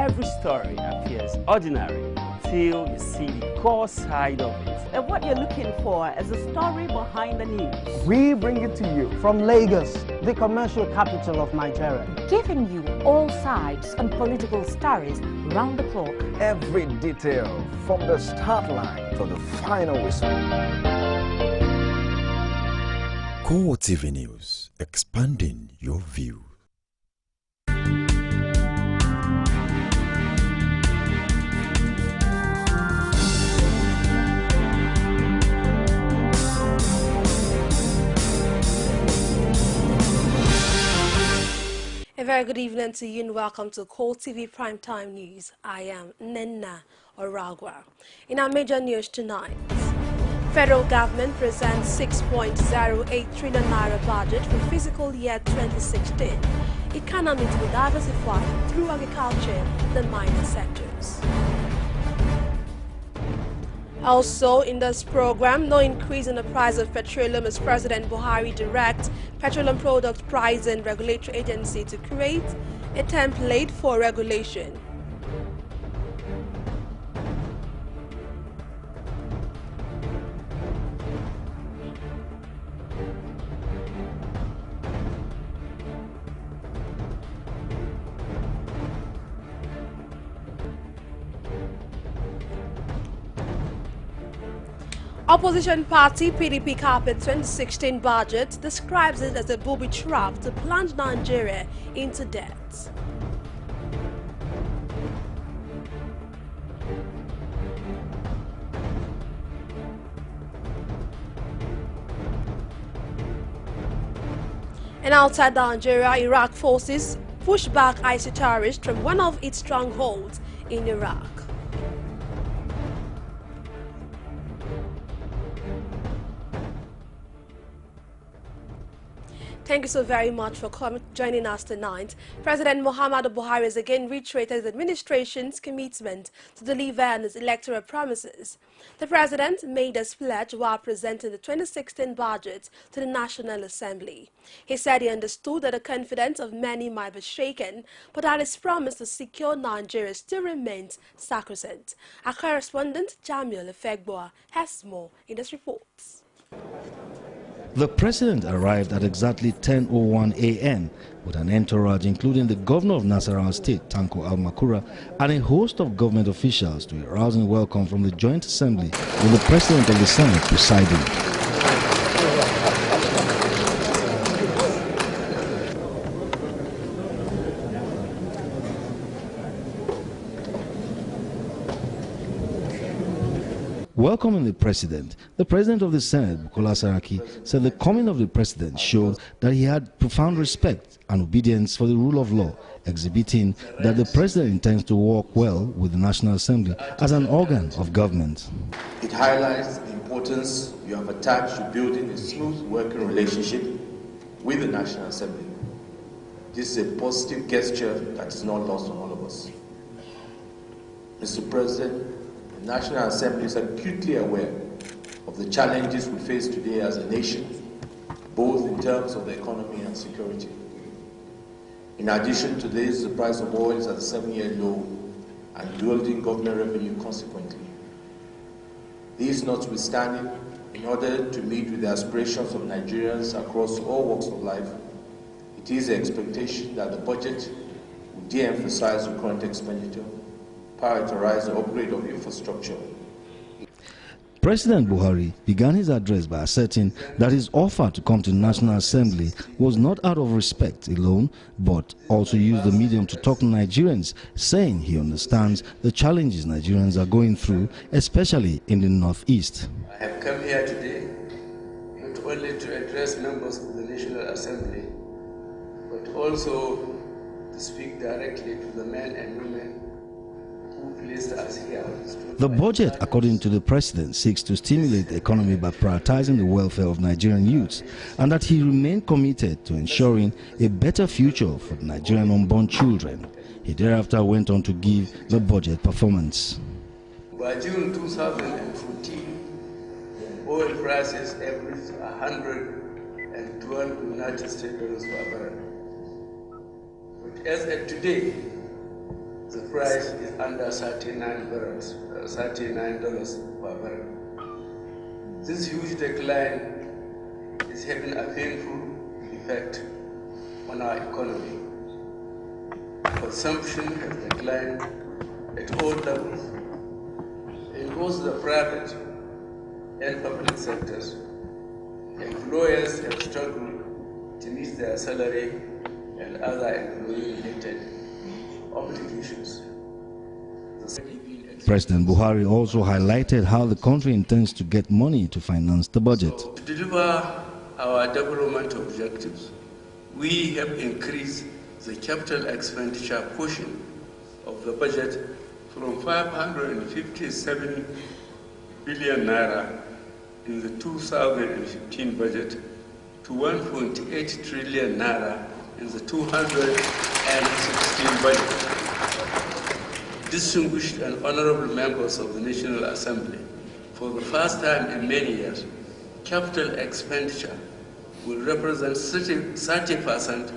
every story appears ordinary till you see the core side of it. And what you're looking for is the story behind the news. We bring it to you from Lagos, the commercial capital of Nigeria. Giving you all sides and political stories round the clock. Every detail from the start line to the final whistle. CoreTV News, expanding your view. A very good evening to you and welcome to CoreTV Primetime News. I am Nenna Oragwa. In our major news tonight, federal government presents 6.08 trillion naira budget for fiscal year 2016. Economy to be diversified through agriculture and the mining sectors. Also in this program, no increase in the price of petroleum as President Buhari directs Petroleum Product Pricing Regulatory Agency to create a template for regulation. Opposition party PDP carpet 2016 budget describes it as a booby trap to plunge Nigeria into debt. And outside Nigeria, Iraq forces push back ISIS terrorists from one of its strongholds in Iraq. Thank you so very much for joining us tonight. President Muhammadu Buhari has again reiterated his administration's commitment to deliver on his electoral promises. The president made this pledge while presenting the 2016 budget to the National Assembly. He said he understood that the confidence of many might be shaken, but that his promise to secure Nigeria still remains sacrosanct. Our correspondent Jamil Efegboa has more in this report. The president arrived at exactly 10:01 a.m. with an entourage including the governor of Nasarawa State, Tanko Al-Makura, and a host of government officials to a rousing welcome from the Joint Assembly with the president of the Senate presiding. Welcoming the president of the Senate, Bukola Saraki, said the coming of the president showed that he had profound respect and obedience for the rule of law, exhibiting that the president intends to work well with the National Assembly as an organ of government. It highlights the importance you have attached to building a smooth working relationship with the National Assembly. This is a positive gesture that is not lost on all of us. Mr. President, the National Assembly is acutely aware of the challenges we face today as a nation, both in terms of the economy and security. In addition to this, the price of oil is at a 7-year low and building government revenue consequently. These notwithstanding, in order to meet with the aspirations of Nigerians across all walks of life, it is the expectation that the budget will de-emphasize the current expenditure, prioritize the upgrade of infrastructure. President Buhari began his address by asserting that his offer to come to the National Assembly was not out of respect alone, but also used the medium to talk to Nigerians, saying he understands the challenges Nigerians are going through, especially in the Northeast. I have come here today not only to address members of the National Assembly, but also to speak directly to the men and women who placed us here. The budget, according to the president, seeks to stimulate the economy by prioritizing the welfare of Nigerian youths, and that he remained committed to ensuring a better future for the Nigerian unborn children. He thereafter went on to give the budget performance. By June 2014, oil prices averaged $112 United States per barrel. But as of today, the price is under $39 per barrel. This huge decline is having a painful effect on our economy. Consumption has declined at all levels in both the private and public sectors. Employers have struggled to meet their salary and other employee-related obligations. President Buhari also highlighted how the country intends to get money to finance the budget. So, to deliver our development objectives, we have increased the capital expenditure portion of the budget from 557 billion naira in the 2015 budget to 1.8 trillion naira in the 2016 budget. Distinguished and honorable members of the National Assembly, for the first time in many years, capital expenditure will represent 30%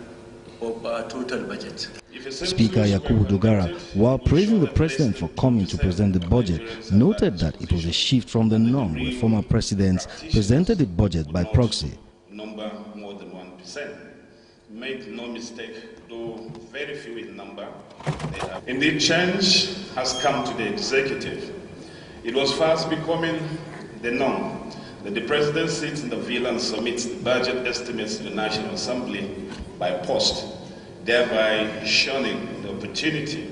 of our total budget. Speaker Yakubu Dogara, while praising the president for coming to present the budget, noted that it was a shift from the norm where former presidents presented the budget by proxy. Number more than 1%. Make no mistake, though very few in number. Indeed, change has come to the executive. It was fast becoming the norm that the president sits in the villa and submits the budget estimates to the National Assembly by post, thereby shunning the opportunity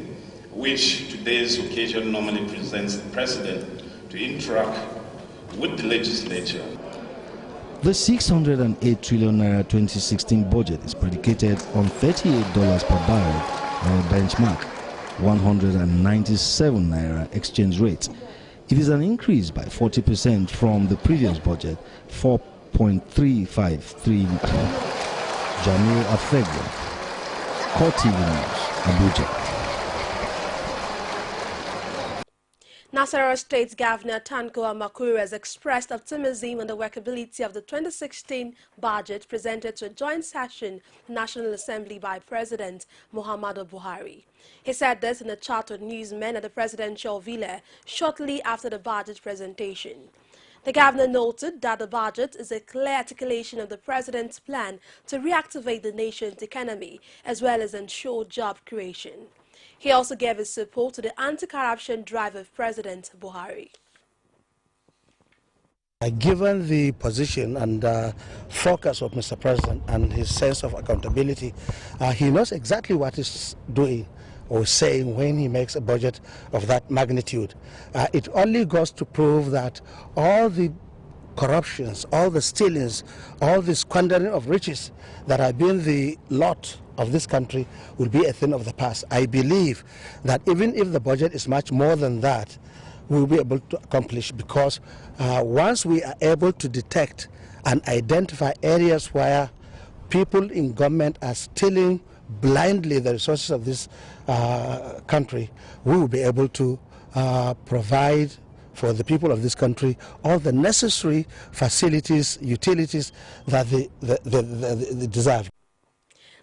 which today's occasion normally presents the president to interact with the legislature. The 608 trillion naira 2016 budget is predicated on $38 per barrel on a benchmark, 197 naira exchange rate. It is an increase by 40% from the previous budget, 4.353. Jamil Afegwa, CoreTV News, Abuja. Nasarawa State Governor Tanko Amakuru has expressed optimism on the workability of the 2016 budget presented to a joint session National Assembly by President Muhammadu Buhari. He said this in a chat with newsmen at the presidential villa shortly after the budget presentation. The governor noted that the budget is a clear articulation of the president's plan to reactivate the nation's economy as well as ensure job creation. He also gave his support to the anti-corruption drive of President Buhari. Given the position and focus of Mr. President and his sense of accountability, he knows exactly what he's doing or saying when he makes a budget of that magnitude. It only goes to prove that all the corruptions, all the stealings, all the squandering of riches that have been the lot of this country will be a thing of the past. I believe that even if the budget is much more than that, we will be able to accomplish, because once we are able to detect and identify areas where people in government are stealing blindly the resources of this country, we will be able to provide for the people of this country all the necessary facilities, utilities that they deserve.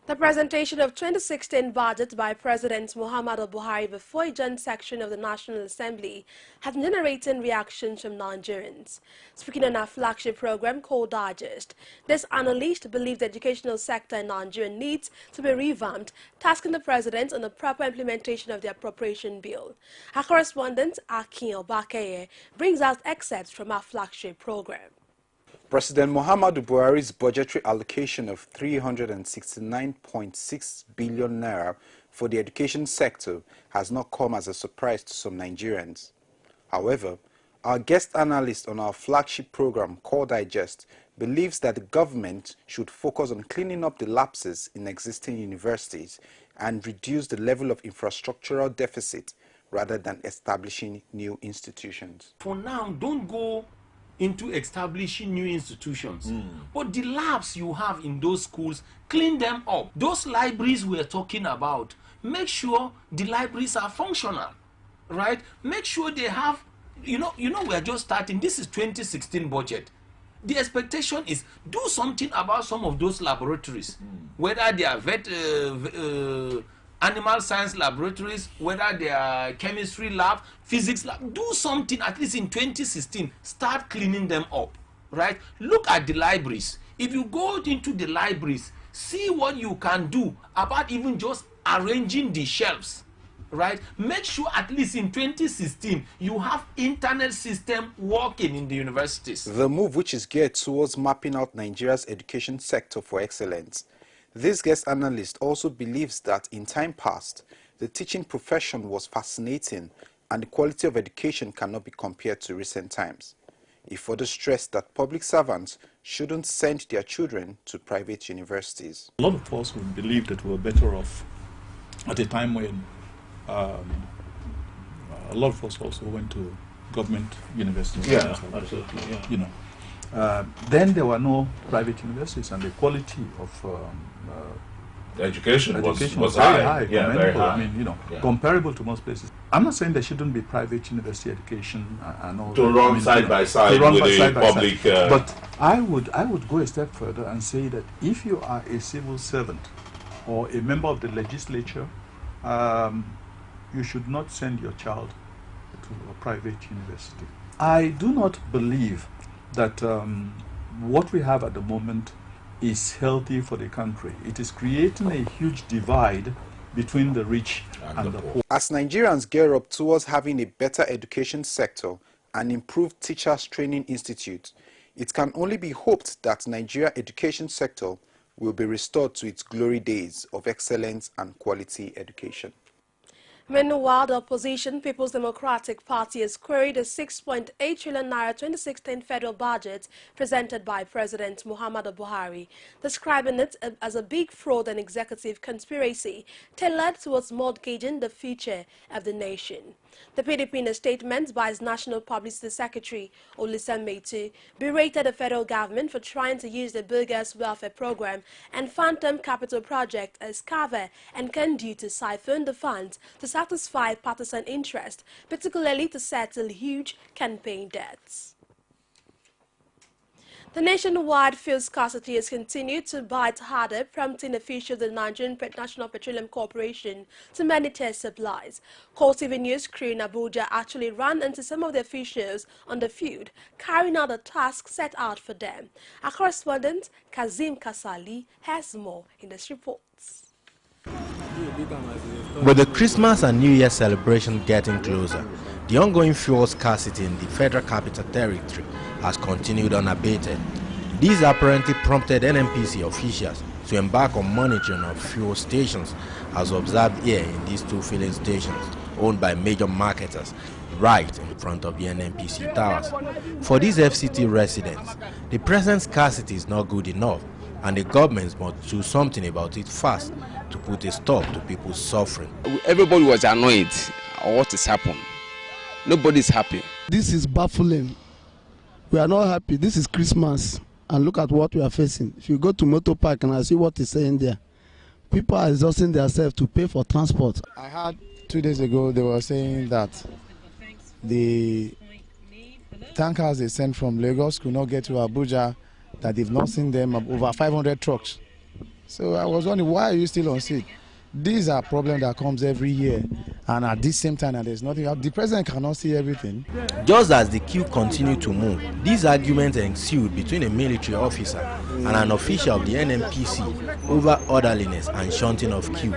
The presentation of 2016 budget by President Muhammadu Buhari before a joint section of the National Assembly has been generating reactions from Nigerians. Speaking on our flagship program called Digest, this analyst believes the educational sector in Nigeria needs to be revamped, tasking the president on the proper implementation of the appropriation bill. Our correspondent Akin Obakeye brings out excerpts from our flagship program. President Muhammadu Buhari's budgetary allocation of 369.6 billion naira for the education sector has not come as a surprise to some Nigerians. However, our guest analyst on our flagship program called Digest believes that the government should focus on cleaning up the lapses in existing universities and reduce the level of infrastructural deficit rather than establishing new institutions. For now, don't go into establishing new institutions, but the labs you have in those schools, clean them up. Those libraries we're talking about, make sure the libraries are functional, right? Make sure they have, you know we're just starting. This is 2016 budget. The expectation is do something about some of those laboratories, whether they are animal science laboratories, whether they are chemistry lab, physics lab, do something at least in 2016. Start cleaning them up, right? Look at the libraries. If you go into the libraries, see what you can do about even just arranging the shelves, right? Make sure at least in 2016 you have internet system working in the universities. The move, which is geared towards mapping out Nigeria's education sector for excellence. This guest analyst also believes that in time past, the teaching profession was fascinating and the quality of education cannot be compared to recent times. He further stressed that public servants shouldn't send their children to private universities. A lot of us would believe that we were better off at a time when a lot of us also went to government universities. Yeah, absolutely. Yeah. You know, then there were no private universities, and the quality of education was very high. Yeah, very high. I mean, you know, comparable to most places. I'm not saying there shouldn't be private university education and all to that. run side by side with the public. But I would go a step further and say that if you are a civil servant or a member of the legislature, you should not send your child to a private university. I do not believe that what we have at the moment is healthy for the country. It is creating a huge divide between the rich and the poor. As Nigerians gear up towards having a better education sector and improved teachers training institute, it can only be hoped that Nigeria education sector will be restored to its glory days of excellence and quality education. Meanwhile, the opposition People's Democratic Party has queried the 6.8 trillion naira 2016 federal budget presented by President Muhammadu Buhari, describing it as a big fraud and executive conspiracy tailored towards mortgaging the future of the nation. The PDP, in a statement by its National Publicity Secretary, Olisametu, berated the federal government for trying to use the Burgers Welfare Program and Phantom Capital Project as cover and conduit to siphon the funds to satisfy partisan interest, particularly to settle huge campaign debts. The nationwide fuel scarcity has continued to bite harder, prompting officials of the Nigerian National Petroleum Corporation to monitor supplies. CoreTV News crew in Abuja actually ran into some of the officials on the field, carrying out the task set out for them. Our correspondent, Kazim Kasali, has more in this report. With the Christmas and New Year celebration getting closer, the ongoing fuel scarcity in the Federal Capital Territory has continued unabated. These apparently prompted NNPC officials to embark on monitoring of fuel stations, as observed here in these two filling stations owned by major marketers right in front of the NNPC towers. For these FCT residents, the present scarcity is not good enough, and the government must do something about it fast to put a stop to people's suffering. Everybody was annoyed at what has happened. Nobody's happy. This is baffling. We are not happy. This is Christmas, and look at what we are facing. If you go to Motor Park and I see what is saying there, people are exhausting themselves to pay for transport. I heard 2 days ago they were saying that the tankers they sent from Lagos could not get to Abuja, that they've not seen them, over 500 trucks. So I was wondering, why are you still on seat? These are problems that comes every year, and at this same time, and there's nothing. The president cannot see everything. Just as the queue continued to move, these arguments ensued between a military officer and an official of the NNPC over orderliness and shunting of queue.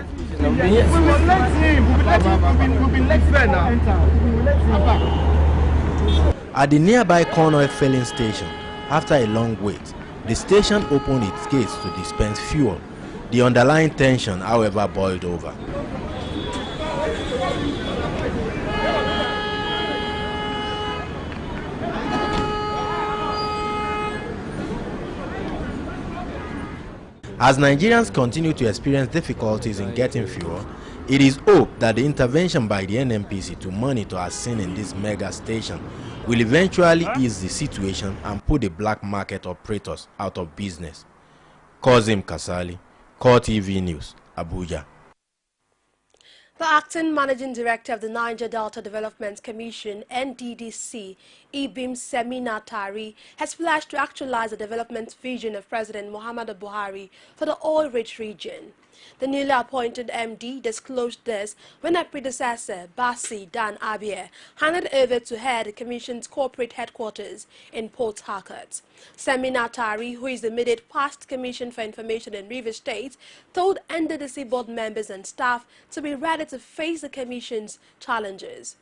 At the nearby Cornwall filling station, after a long wait, the station opened its gates to dispense fuel. The underlying tension, however, boiled over. As Nigerians continue to experience difficulties in getting fuel, it is hoped that the intervention by the NNPC to monitor as seen in this mega station will eventually ease the situation and put the black market operators out of business. Kazim Kasali, CoreTV News, Abuja. The acting managing director of the Niger Delta Development Commission, NDDC, Ibim Semina Tari, has pledged to actualize the development vision of President Muhammadu Buhari for the oil-rich region. The newly appointed MD disclosed this when her predecessor, Basi Dan Abia, handed over to head the Commission's corporate headquarters in Port Harcourt. Semina Tari, who is the immediate past Commission for Information in Rivers State, told NDDC board members and staff to be ready to face the Commission's challenges.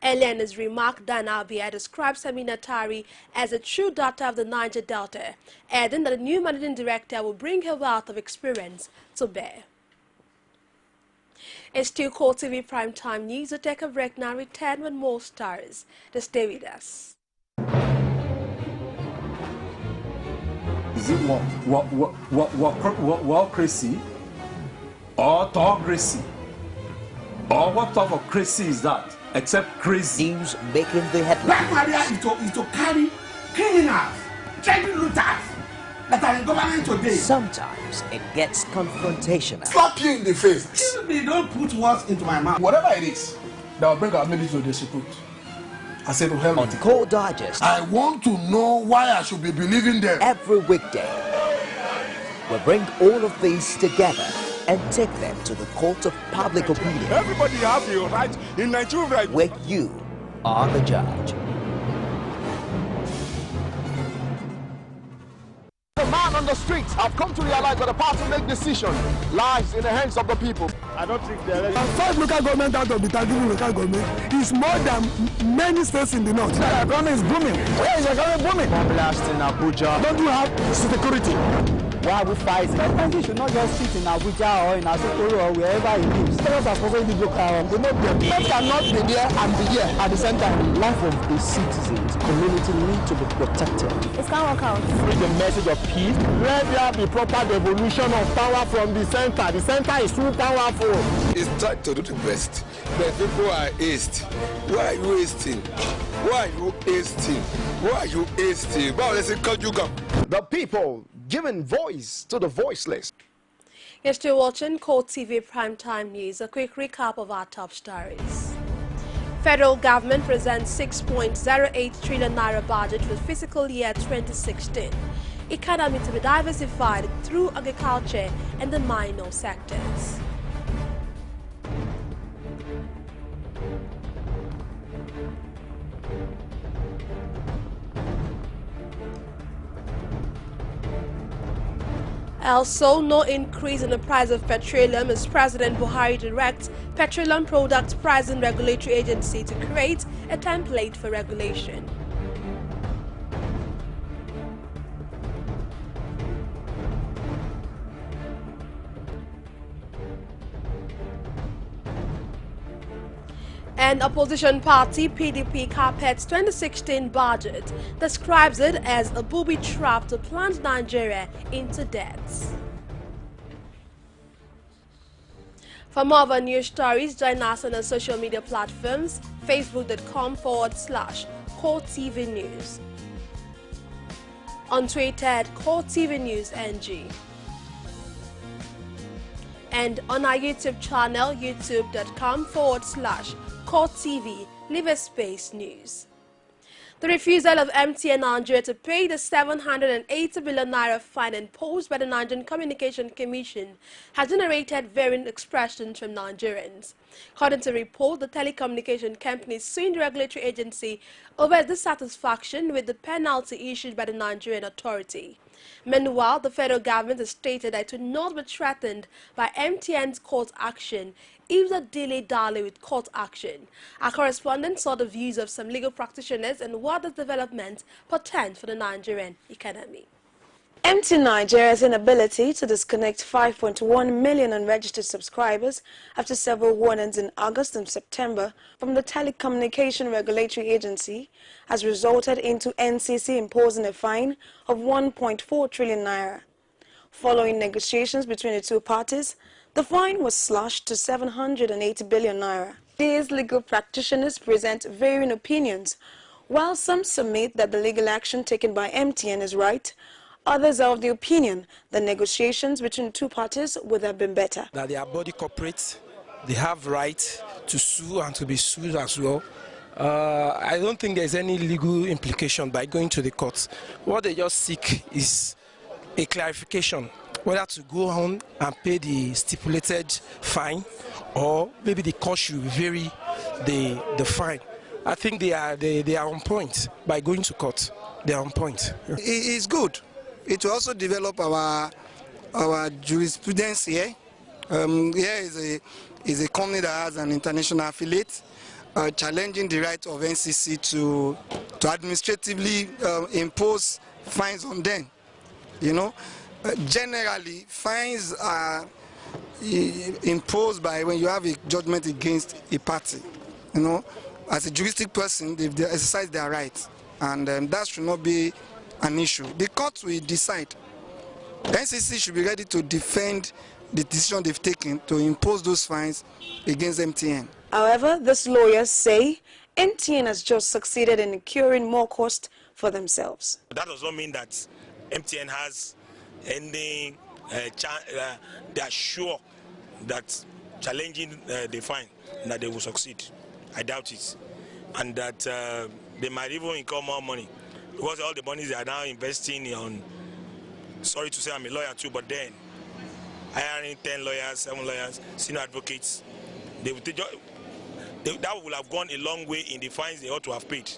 Earlier in his remark, Dan Abia described Semina Tari as a true daughter of the Niger Delta, adding that the new managing director will bring her wealth of experience to bear. It's still CoreTV Primetime News. We'll take a break now, return with more stories. Just stay with us. Is it crazy or autocracy? Or what type of crazy is that? Except crazy. News making the headlines. Black Maria is to carry criminals, treasure looters that are in government today. Sometimes it gets confrontational. Slap you in the face. Excuse me, don't put words into my mouth. Whatever it is, that will bring our military to disrepute. I said to hell. On Core Digest. I want to know why I should be believing them. Every weekday, we'll bring all of these together and take them to the court of public opinion. Everybody has a right in Nigeria. Where you are the judge. The man on the streets have come to realize that the power to make decisions lies in the hands of the people. I don't think they're ready. 5 local government out of the 30 local government is more than many states in the north. The economy is booming. Where is the economy booming? Blast in Abuja. Don't you have security? Why are we fighting? President should not just sit in Abuja or in Asokoro or wherever he lives. Sellers are supposed to go around. They know them. They cannot be there and be here at the same time. Life of the citizens, community need to be protected. It can't work out. Bring the message of peace. Let there be proper devolution of power from the center. The center is too powerful. It's time to do the best. But people are hasting. Why are you hasting? Why are you hasting? Why are you hasting? Why let's say the people giving voice to the voiceless. You're still watching CoreTV Primetime News. A quick recap of our top stories. Federal government presents 6.08 trillion naira budget for fiscal year 2016. Economy to be diversified through agriculture and the minor sectors. Also, no increase in the price of petroleum as President Buhari directs Petroleum Products Pricing Regulatory Agency to create a template for regulation. And opposition party PDP carpets 2016 budget, describes it as a booby trap to plunge Nigeria into debts. For more of our news stories, join us on our social media platforms, facebook.com/CoreTV News, on Twitter at CoreTV News NG, and on our YouTube channel, youtube.com/CoreTV Live Space News. The refusal of MTN Nigeria to pay the 780 billion naira fine imposed by the Nigerian Communication Commission has generated varying expressions from Nigerians. According to a report, the telecommunication company is suing the regulatory agency over its dissatisfaction with the penalty issued by the Nigerian authority. Meanwhile, the federal government has stated that it will not be threatened by MTN's court action if the dilly-dally with court action. Our correspondent saw the views of some legal practitioners and what this development portends for the Nigerian economy. MTN Nigeria's inability to disconnect 5.1 million unregistered subscribers after several warnings in August and September from the Telecommunication Regulatory Agency has resulted into NCC imposing a fine of 1.4 trillion naira. Following negotiations between the two parties, the fine was slashed to 780 billion naira. These legal practitioners present varying opinions. While some submit that the legal action taken by MTN is right, others are of the opinion that negotiations between the two parties would have been better. That they are body corporates, they have right to sue and to be sued as well. I don't think there's any legal implication by going to the courts. What they just seek is a clarification whether to go on and pay the stipulated fine, or maybe the court should vary the fine. I think they are on point by going to court. They are on point. It's good. It will also develop our jurisprudence here. Here is a company that has an international affiliate, challenging the right of NCC to administratively impose fines on them. You know, generally fines are imposed by when you have a judgment against a party. You know, as a juristic person, they exercise their rights, and that should not be an issue. The court will decide. The NCC should be ready to defend the decision they've taken to impose those fines against MTN. However, these lawyers say MTN has just succeeded in incurring more cost for themselves. That does not mean that MTN has any they are sure that challenging the fine that they will succeed. I doubt it, and that they might even incur more money, because all the monies they are now investing on. Sorry to say I'm a lawyer too, but then hiring 10 lawyers, 7 lawyers, senior advocates, that would have gone a long way in the fines they ought to have paid.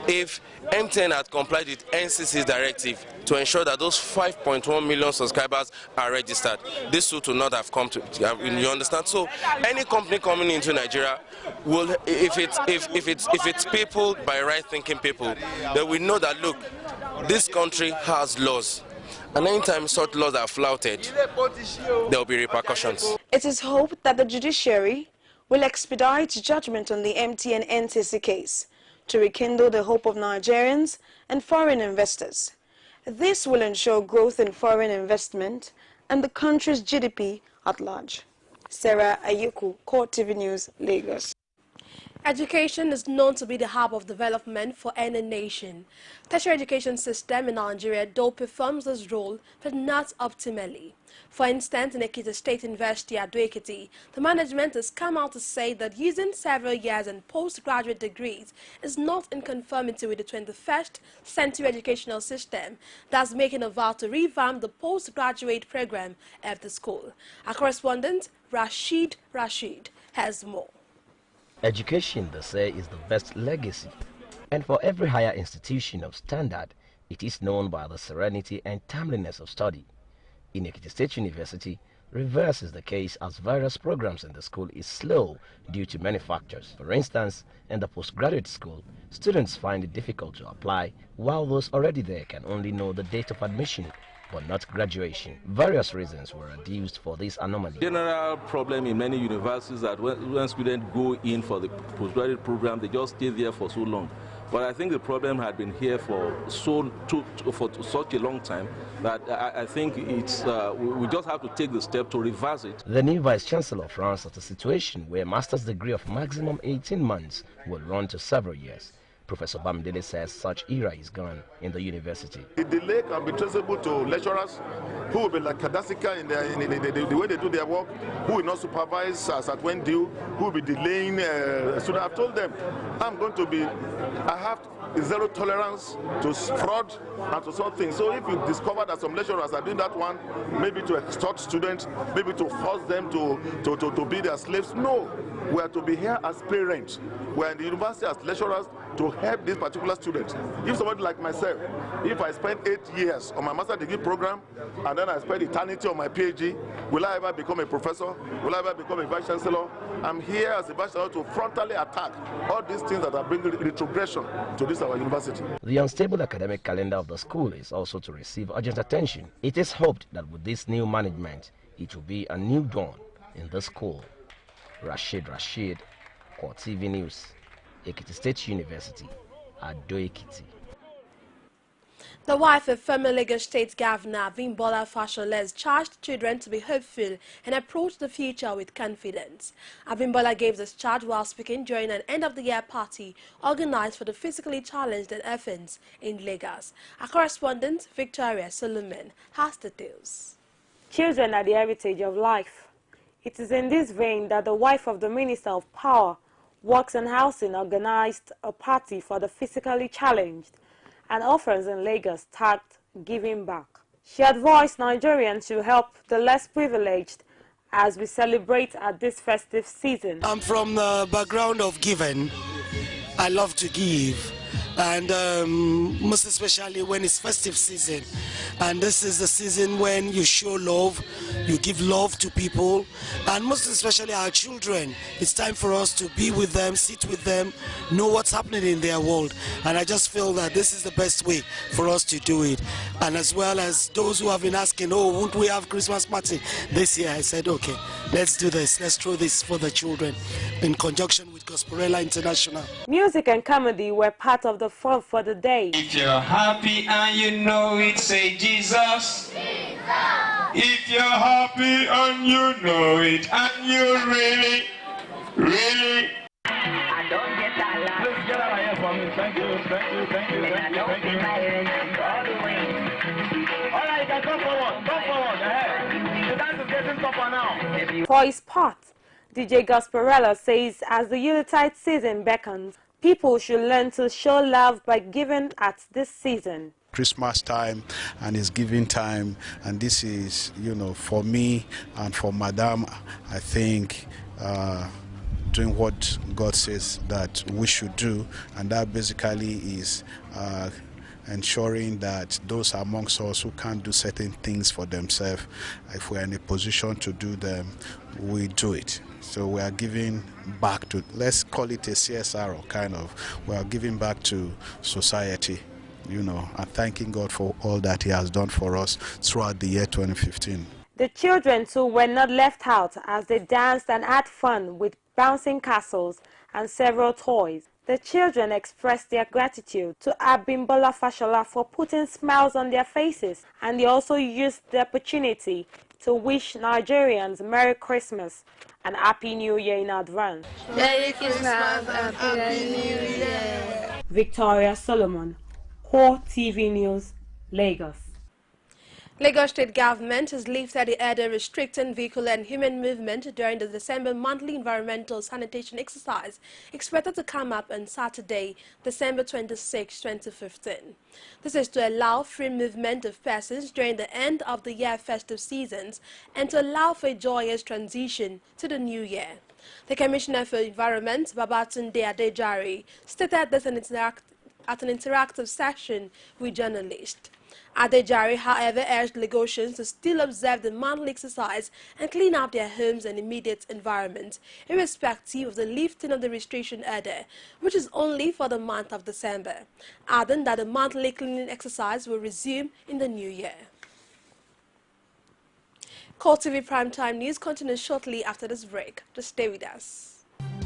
If MTN had complied with NCC's directive to ensure that those 5.1 million subscribers are registered, this suit would not have come to, you understand? So any company coming into Nigeria will, if it's people by right-thinking people, they will know that, look, this country has laws. And anytime such laws are flouted, there will be repercussions. It is hoped that the judiciary will expedite judgment on the MTN NCC case to rekindle the hope of Nigerians and foreign investors. This will ensure growth in foreign investment and the country's GDP at large. Sarah Ayuku, CoreTV News, Lagos. Education is known to be the hub of development for any nation. Tertiary education system in Nigeria, though, performs this role, but not optimally. For instance, in Ekiti State University at Ekiti, the management has come out to say that using several years and postgraduate degrees is not in conformity with the 21st century educational system, thus making a vow to revamp the postgraduate program at the school. Our correspondent, Rashid has more. Education, they say, is the best legacy, and for every higher institution of standard, it is known by the serenity and timeliness of study. In Ekiti State University, reverse is the case, as various programs in the school is slow due to many factors. For instance, in the postgraduate school, students find it difficult to apply, while those already there can only know the date of admission, but not graduation. Various reasons were adduced for this anomaly. General problem in many universities that when students go in for the postgraduate program, they just stay there for so long. But I think the problem had been here for such a long time that I think it's we just have to take the step to reverse it. The new Vice-Chancellor frowns at a situation where master's degree of maximum 18 months will run to several years. Professor Bamdele says such era is gone in the university. The delay can be traceable to lecturers who will be like Kadasika in the way they do their work, who will not supervise as at when due, who will be delaying. So I've told them, I have zero tolerance to fraud and to something. So if you discover that some lecturers are doing that one, maybe to extort students, maybe to force them to be their slaves, no. We are to be here as parents. We are in the university as lecturers to help this particular student. If somebody like myself, if I spend 8 years on my master's degree program and then I spend eternity on my PhD, will I ever become a professor? Will I ever become a vice chancellor? I'm here as a vice chancellor to frontally attack all these things that are bringing retrogression to this our university. The unstable academic calendar of the school is also to receive urgent attention. It is hoped that with this new management, it will be a new dawn in the school. Rashid, CoreTV News, Ekiti State University, Ado Ekiti. The wife of former Lagos State Governor Abimbola Fashola has charged children to be hopeful and approach the future with confidence. Abimbola gave this charge while speaking during an end-of-the-year party organized for the physically challenged and orphans in Lagos. Our correspondent, Victoria Solomon, has details. Children are the heritage of life. It is in this vein that the wife of the Minister of Power, Works and Housing organized a party for the physically challenged and orphans in Lagos tagged Giving Back. She advised Nigerians to help the less privileged as we celebrate at this festive season. I'm from the background of giving. I love to give, and most especially when it's festive season. And this is the season when you show love, you give love to people, and most especially our children. It's time for us to be with them, sit with them, know what's happening in their world. And I just feel that this is the best way for us to do it. And as well as those who have been asking, oh, won't we have Christmas party this year? I said, okay, let's do this. Let's throw this for the children in conjunction with Gosporella International. Music and comedy were part of the fun for the day. If you're happy and you know it, say Jesus. Jesus. If you're happy and you know it and you really. I don't get that laugh. Let's get out of here for me. Thank you. All the way. All right, you can come forward. Ahead. The dance is getting tougher now. For his part, DJ Gosporella says as the Yuletide season beckons, people should learn to show love by giving at this season. Christmas time and it's giving time, and this is, you know, for me and for Madame, I think doing what God says that we should do, and that basically is ensuring that those amongst us who can't do certain things for themselves, if we're in a position to do them, we do it. So we are giving back to, let's call it a CSR, or kind of, we are giving back to society, you know, and thanking God for all that He has done for us throughout the year 2015. The children too were not left out as they danced and had fun with bouncing castles and several toys. The children expressed their gratitude to Abimbola Fashola for putting smiles on their faces, and they also used the opportunity to wish Nigerians Merry Christmas and Happy New Year in advance. Merry Christmas and Happy New Year. Victoria Solomon, CoreTV News, Lagos. Lagos State Government has lifted the order restricting vehicle and human movement during the December monthly environmental sanitation exercise expected to come up on Saturday, December 26, 2015. This is to allow free movement of persons during the end of the year festive seasons and to allow for a joyous transition to the new year. The Commissioner for Environment, Babatunde Adejare, stated this at an interactive session with journalists. Adejare, however, urged Lagosians to still observe the monthly exercise and clean up their homes and immediate environment, irrespective of the lifting of the restriction order, which is only for the month of December, adding that the monthly cleaning exercise will resume in the new year. CoreTV Primetime News continues shortly after this break. Just stay with us.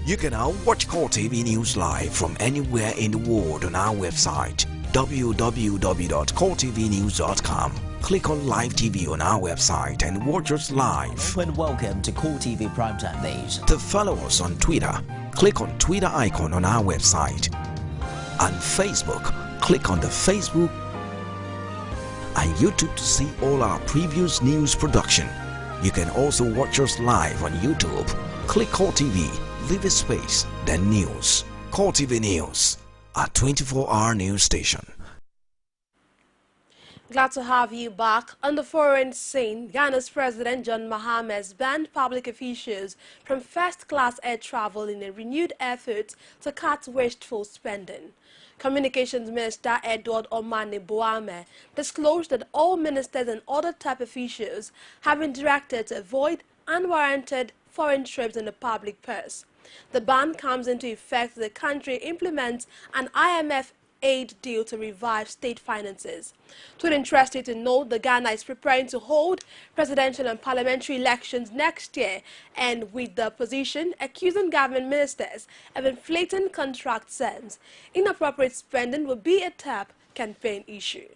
You can now watch CoreTV News live from anywhere in the world on our website, www.coretvnews.com. Click on Live TV on our website and watch us live. And welcome to CoreTV Primetime News. To follow us on Twitter, click on Twitter icon on our website. On Facebook, click on the Facebook and YouTube to see all our previous news production. You can also watch us live on YouTube. Click CoreTV, leave a space, then News. CoreTV News, a 24-hour news station. Glad to have you back. On the foreign scene, Ghana's President John Mahama has banned public officials from first-class air travel in a renewed effort to cut wasteful spending. Communications Minister Edward Omane Boame disclosed that all ministers and other top officials have been directed to avoid unwarranted foreign trips in the public purse. The ban comes into effect as the country implements an IMF aid deal to revive state finances. It's interesting to note that Ghana is preparing to hold presidential and parliamentary elections next year, and with the opposition accusing government ministers of inflating contract sums, inappropriate spending will be a top campaign issue.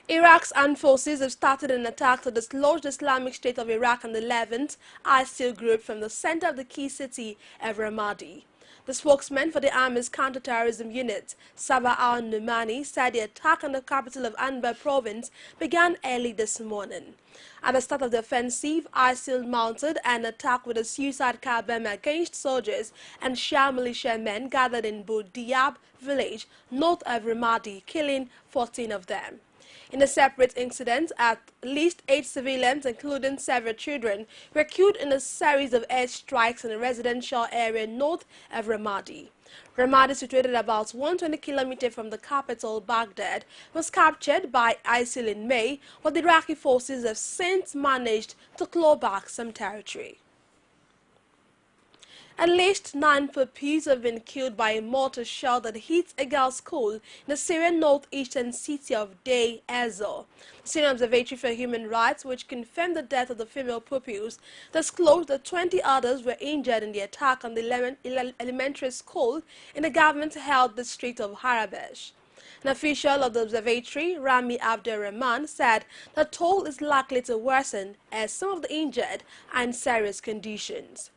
Iraq's armed forces have started an attack to dislodge the Islamic State of Iraq and the Levant ISIL group from the center of the key city of Ramadi. The spokesman for the Army's counter-terrorism unit, Sabah al-Numani, said the attack on the capital of Anbar province began early this morning. At the start of the offensive, ISIL mounted an attack with a suicide car bomb against soldiers and Shia militiamen gathered in Boudiab village, north of Ramadi, killing 14 of them. In a separate incident, at least 8 civilians, including several children, were killed in a series of air strikes in a residential area north of Ramadi. Ramadi, situated about 120 kilometers from the capital, Baghdad, was captured by ISIL in May, but the Iraqi forces have since managed to claw back some territory. At least 9 puppies have been killed by a mortar shell that hit a girls' school in the Syrian northeastern city of Deir ez-Zor. The Syrian Observatory for Human Rights, which confirmed the death of the female pupils, disclosed that 20 others were injured in the attack on the elementary school in the government-held district of Harabesh. An official of the observatory, Rami Abdurrahman, said the toll is likely to worsen as some of the injured are in serious conditions.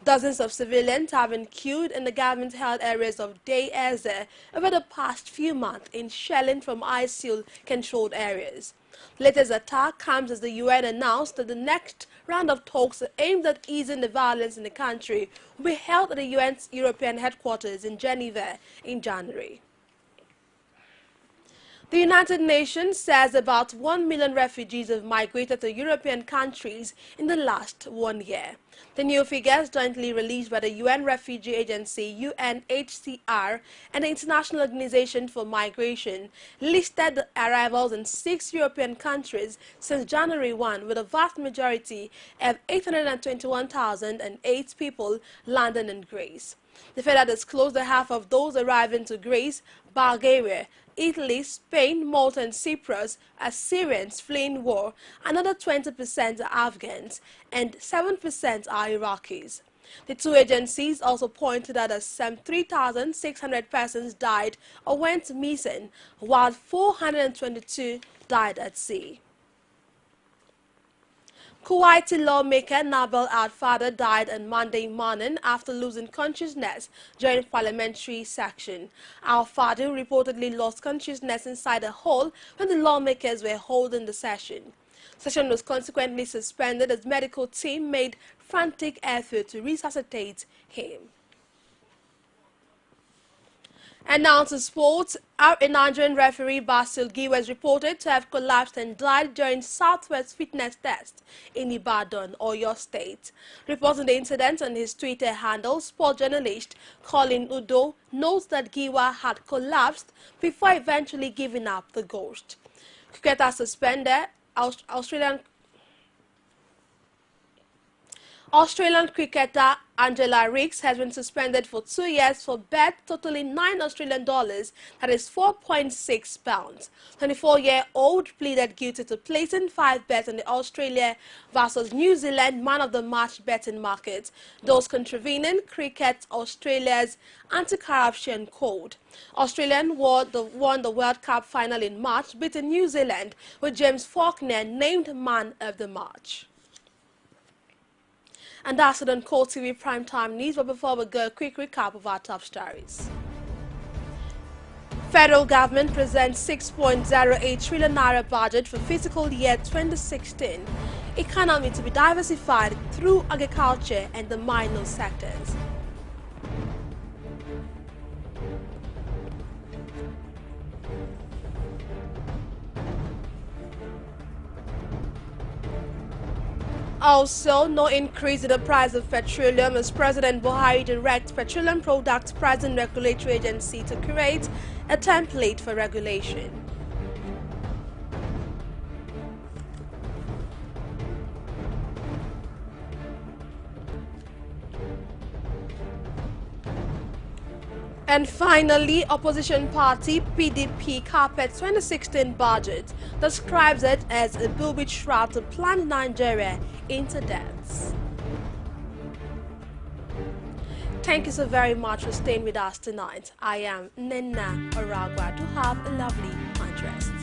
Dozens of civilians have been killed in the government-held areas of Deir ez-Zor over the past few months in shelling from ISIL-controlled areas. The latest attack comes as the UN announced that the next round of talks aimed at easing the violence in the country will be held at the UN's European headquarters in Geneva in January. The United Nations says about 1 million refugees have migrated to European countries in the last 1 year. The new figures, jointly released by the UN Refugee Agency, UNHCR, and the International Organization for Migration, listed the arrivals in 6 European countries since January 1, with a vast majority of 821,008 people landing in Greece. The figure disclosed that half of those arriving to Greece, Bulgaria, Italy, Spain, Malta, and Cyprus are Syrians fleeing war, another 20% are Afghans, and 7% are Iraqis. The two agencies also pointed out that some 3,600 persons died or went missing, while 422 died at sea. Kuwaiti lawmaker Nabil Al-Fadl died on Monday morning after losing consciousness during parliamentary session. Al-Fadl reportedly lost consciousness inside a hall when the lawmakers were holding the session. The session was consequently suspended as medical team made frantic effort to resuscitate him. And now to sports. A Nigerian referee, Basil Giwa, was reported to have collapsed and died during Southwest fitness test in Ibadan, Oyo State. Reporting the incident on his Twitter handle, sport journalist Colin Udo notes that Giwa had collapsed before eventually giving up the ghost. Cricketer suspended Australian cricketer Angela Riggs has been suspended for 2 years for bet totaling $9 that is £4.6. 24-year-old pleaded guilty to placing 5 bets on the Australia versus New Zealand man of the match betting market, those contravening Cricket Australia's anti-corruption code. Australian won the World Cup final in March, beating New Zealand, with James Faulkner named man of the match. And that's it on CoreTV Primetime News. But before we go, a quick recap of our top stories. Federal government presents 6.08 trillion naira budget for fiscal year 2016. Economy to be diversified through agriculture and the minor sectors. Also, no increase in the price of petroleum as President Buhari directs Petroleum Products Pricing Regulatory Agency to create a template for regulation. And finally, opposition party PDP carpets 2016 budget, describes it as a booby trap to plunge Nigeria into debts. Thank you so very much for staying with us tonight. I am Nena Aragwa. Do have a lovely night rest.